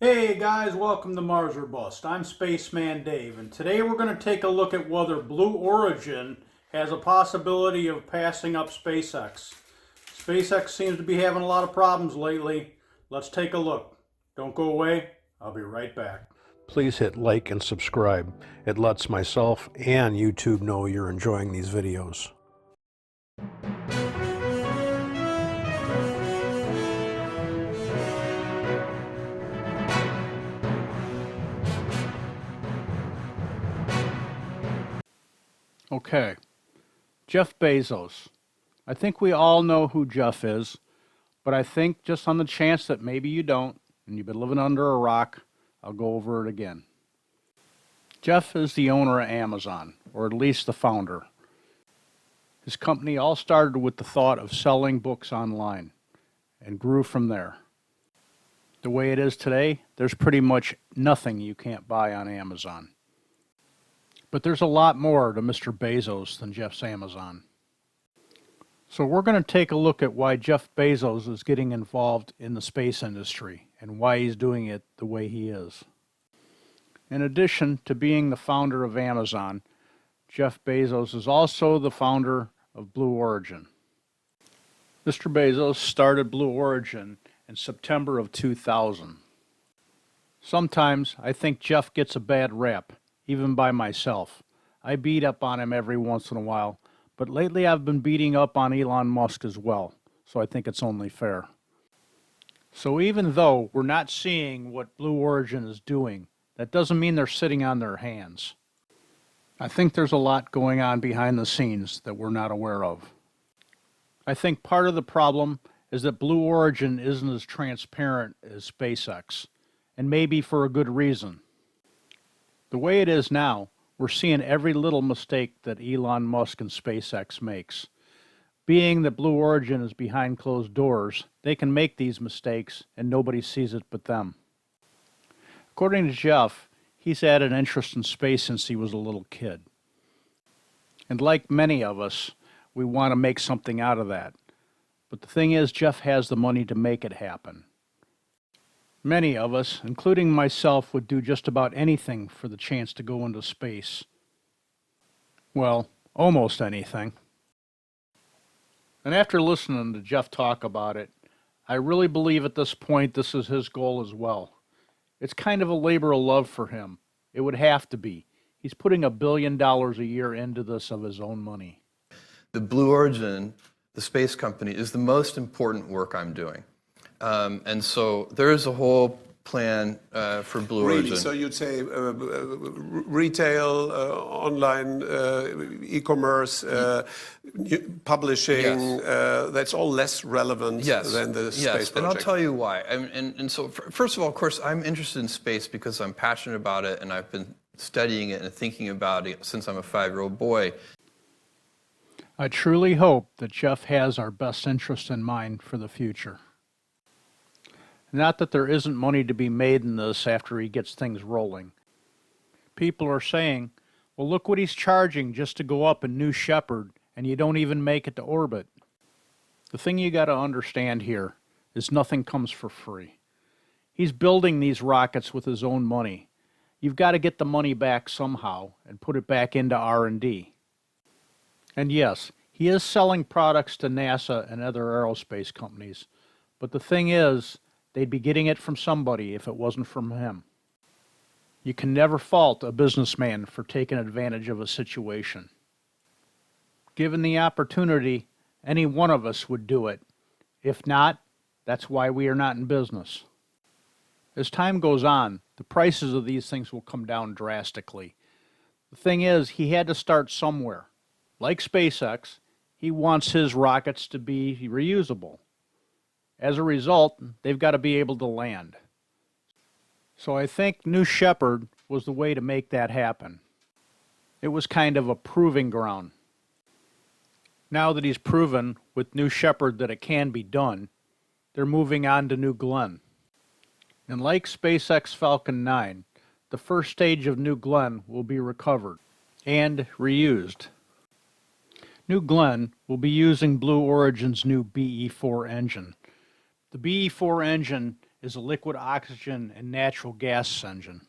Hey guys, welcome to Mars or Bust. I'm Spaceman Dave, and today we're going to take a look at whether Blue Origin has a possibility of passing up SpaceX. SpaceX seems to be having a lot of problems lately. Let's take a look. Don't go away. I'll be right back. Please hit like and subscribe. It lets myself and YouTube know you're enjoying these videos. Okay, Jeff Bezos. I think we all know who Jeff is, but I think just on the chance that maybe you don't, and you've been living under a rock, I'll go over it again. Jeff is the owner of Amazon, or at least the founder. His company all started with the thought of selling books online, and grew from there. The way it is today, there's pretty much nothing you can't buy on Amazon. But there's a lot more to Mr. Bezos than Jeff's Amazon. So we're going to take a look at why Jeff Bezos is getting involved in the space industry and why he's doing it the way he is. In addition to being the founder of Amazon, Jeff Bezos is also the founder of Blue Origin. Mr. Bezos started Blue Origin in September of 2000. Sometimes I think Jeff gets a bad rap, even by myself. I beat up on him every once in a while, but lately I've been beating up on Elon Musk as well, so I think it's only fair. So even though we're not seeing what Blue Origin is doing, that doesn't mean they're sitting on their hands. I think there's a lot going on behind the scenes that we're not aware of. I think part of the problem is that Blue Origin isn't as transparent as SpaceX, and maybe for a good reason. The way it is now, we're seeing every little mistake that Elon Musk and SpaceX makes. Being that Blue Origin is behind closed doors, they can make these mistakes and nobody sees it but them. According to Jeff, he's had an interest in space since he was a little kid. And like many of us, we want to make something out of that. But the thing is, Jeff has the money to make it happen. Many of us, including myself, would do just about anything for the chance to go into space. Well, almost anything. And after listening to Jeff talk about it, I really believe at this point this is his goal as well. It's kind of a labor of love for him. It would have to be. He's putting $1 billion a year into this of his own money. The Blue Origin, the space company, is the most important work I'm doing. And so there is a whole plan for Blue Origin. So you'd say retail, online e-commerce, publishing, that's all less relevant than the space project. And I'll tell you why. And so first of all, of course, I'm interested in space because I'm passionate about it and I've been studying it and thinking about it since I'm a 5-year-old boy. I truly hope that Jeff has our best interest in mind for the future. Not that there isn't money to be made in this after he gets things rolling. People are saying, well, look what he's charging just to go up in New Shepard, and you don't even make it to orbit. The thing you got to understand here is nothing comes for free. He's building these rockets with his own money. You've got to get the money back somehow and put it back into R&D. And yes, he is selling products to NASA and other aerospace companies, but the thing is, they'd be getting it from somebody if it wasn't from him. You can never fault a businessman for taking advantage of a situation. Given the opportunity, any one of us would do it. If not, that's why we are not in business. As time goes on, the prices of these things will come down drastically. The thing is, he had to start somewhere. Like SpaceX, he wants his rockets to be reusable. As a result, they've got to be able to land. So I think New Shepard was the way to make that happen. It was kind of a proving ground. Now that he's proven with New Shepard that it can be done, they're moving on to New Glenn. And like SpaceX Falcon 9, the first stage of New Glenn will be recovered and reused. New Glenn will be using Blue Origin's new BE-4 engine, The BE4 engine is a liquid oxygen and natural gas engine.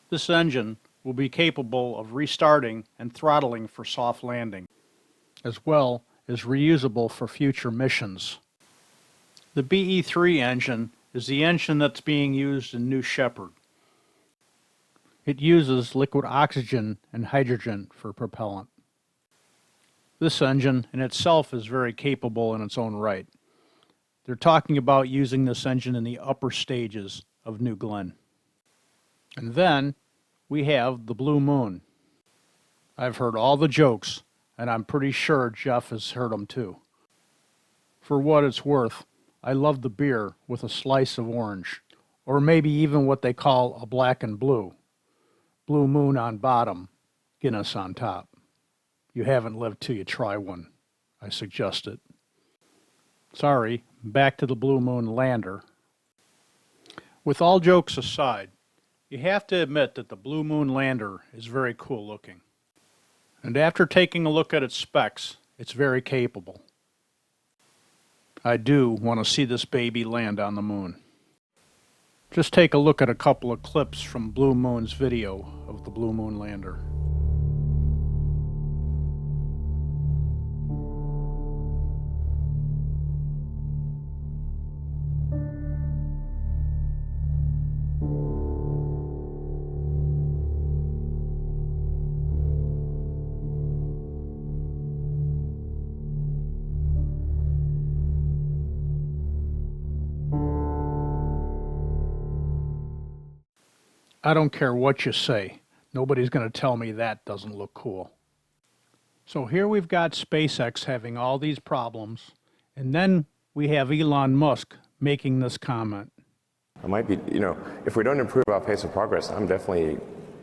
This engine will be capable of restarting and throttling for soft landing, as well as reusable for future missions. The BE3 engine is the engine that's being used in New Shepard. It uses liquid oxygen and hydrogen for propellant. This engine in itself is very capable in its own right. They're talking about using this engine in the upper stages of New Glenn. And then we have the Blue Moon. I've heard all the jokes, and I'm pretty sure Jeff has heard them too. For what it's worth, I love the beer with a slice of orange, or maybe even what they call a black and blue. Blue Moon on bottom, Guinness on top. You haven't lived till you try one, I suggest it. Sorry, back to the Blue Moon lander. With all jokes aside, you have to admit that the Blue Moon lander is very cool looking. And after taking a look at its specs, it's very capable. I do want to see this baby land on the moon. Just take a look at a couple of clips from Blue Moon's video of the Blue Moon lander. I don't care what you say. Nobody's going to tell me that doesn't look cool. So here we've got SpaceX having all these problems, and then we have Elon Musk making this comment. I might be, if we don't improve our pace of progress, I'm definitely,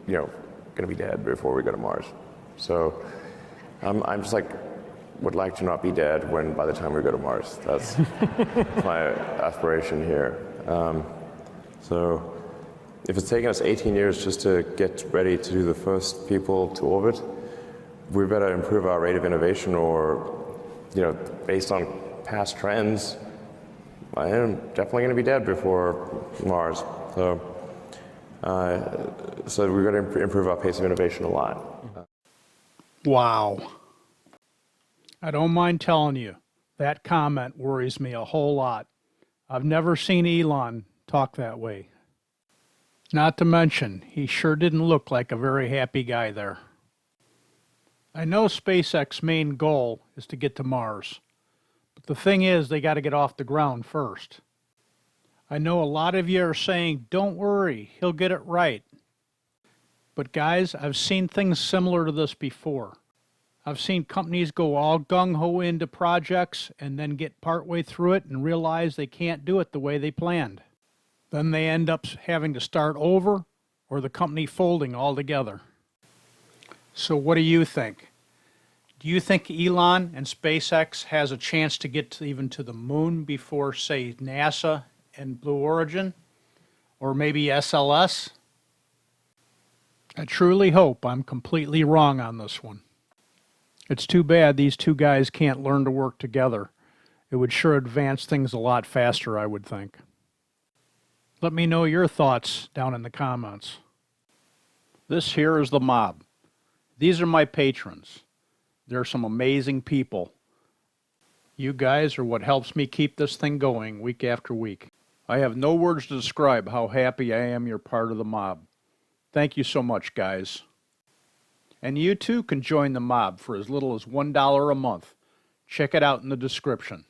going to be dead before we go to Mars. So I'm just would like to not be dead by the time we go to Mars. That's my aspiration here. So if it's taken us 18 years just to get ready to do the first people to orbit, we better improve our rate of innovation, or, based on past trends, I am definitely going to be dead before Mars. So we're going to improve our pace of innovation a lot. Wow. I don't mind telling you, that comment worries me a whole lot. I've never seen Elon talk that way. Not to mention, he sure didn't look like a very happy guy there. I know SpaceX's main goal is to get to Mars, but the thing is they got to get off the ground first. I know a lot of you are saying, don't worry, he'll get it right. But guys, I've seen things similar to this before. I've seen companies go all gung-ho into projects and then get partway through it and realize they can't do it the way they planned. Then they end up having to start over, or the company folding altogether. So what do you think? Do you think Elon and SpaceX has a chance to get even to the moon before, say, NASA and Blue Origin? Or maybe SLS? I truly hope I'm completely wrong on this one. It's too bad these two guys can't learn to work together. It would sure advance things a lot faster, I would think. Let me know your thoughts down in the comments. This here is the mob. These are my patrons. They're some amazing people. You guys are what helps me keep this thing going week after week. I have no words to describe how happy I am you're part of the mob. Thank you so much, guys. And you too can join the mob for as little as $1 a month. Check it out in the description.